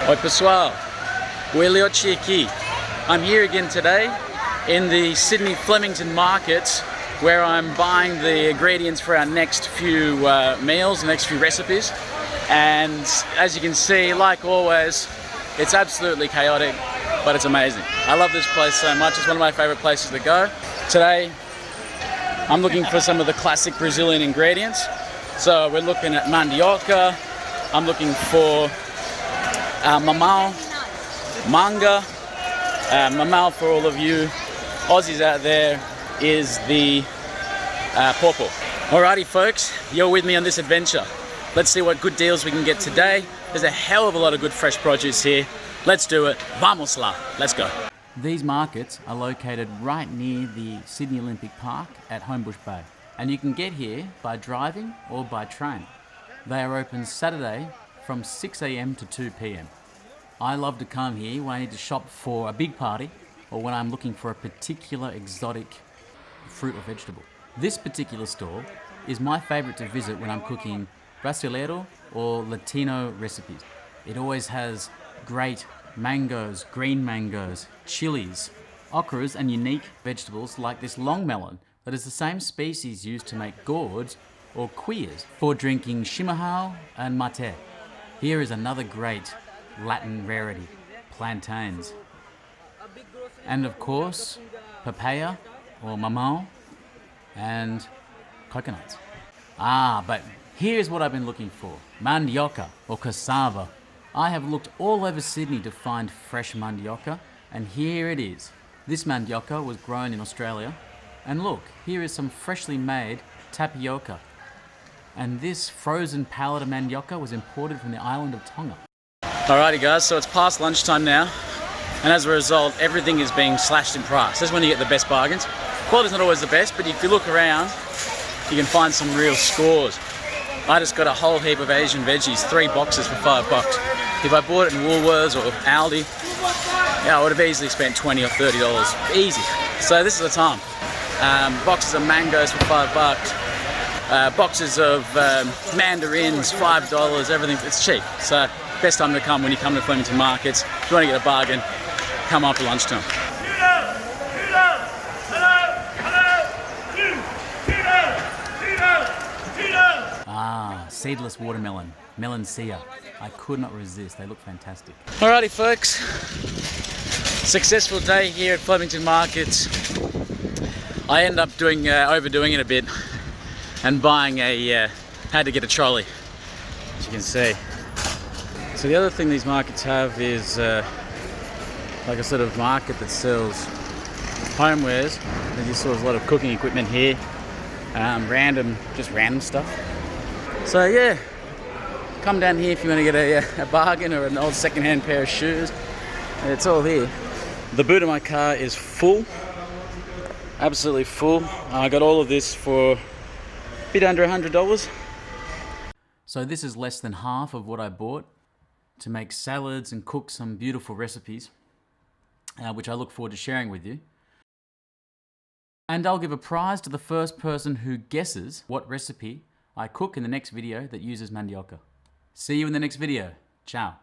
Oi pessoal, o Eliochi aqui. I'm here again today in the Sydney Flemington market where I'm buying the ingredients for our next few meals, the next few recipes. And as you can see, like always, it's absolutely chaotic, but it's amazing. I love this place so much. It's one of my favorite places to go. Today, I'm looking for some of the classic Brazilian ingredients. So we're looking at mandioca, I'm looking for mamão, manga. Mamão, for all of you Aussies out there, is the pawpaw. Alrighty folks, you're with me on this adventure. Let's see what good deals we can get today. There's a hell of a lot of good fresh produce here. Let's do it. Vamos lá. Let's go. These markets are located right near the Sydney Olympic Park at Homebush Bay. And you can get here by driving or by train. They are open Saturday from 6 AM to 2 PM. I love to come here when I need to shop for a big party or when I'm looking for a particular exotic fruit or vegetable. This particular store is my favourite to visit when I'm cooking brasileiro or Latino recipes. It always has great mangoes, green mangoes, chilies, okras and unique vegetables like this long melon that is the same species used to make gourds or queers for drinking chimarrão and mate. Here is another great Latin rarity, plantains. And of course, papaya or mamão and coconuts. But here's what I've been looking for, mandioca or cassava. I have looked all over Sydney to find fresh mandioca, and here it is. This mandioca was grown in Australia, and look, here is some freshly made tapioca. And this frozen pallet of mandioca was imported from the island of Tonga. Alrighty guys, so it's past lunchtime now, and as a result, everything is being slashed in price. That's when you get the best bargains. Quality's not always the best, but if you look around, you can find some real scores. I just got a whole heap of Asian veggies, 3 boxes for $5. If I bought it in Woolworths or Aldi, I would have easily spent $20 or $30, easy. So this is the time. Boxes of mangoes for $5. Boxes of mandarins, $5, everything, it's cheap. So best time to come when you come to Flemington markets. If you want to get a bargain, come after lunchtime. Seedless watermelon, melancia. I could not resist, they look fantastic. Alrighty folks, successful day here at Flemington markets. I ended up overdoing it a bit and buying had to get a trolley, as you can see. So the other thing these markets have is like a sort of market that sells homewares. There's just sort of a lot of cooking equipment here, random stuff. So yeah, come down here if you want to get a bargain or an old second-hand pair of shoes. It's all here. The boot of my car is full, absolutely full. I got all of this for a bit under $100. So this is less than half of what I bought to make salads and cook some beautiful recipes, which I look forward to sharing with you. And I'll give a prize to the first person who guesses what recipe I cook in the next video that uses mandioca. See you in the next video. Ciao.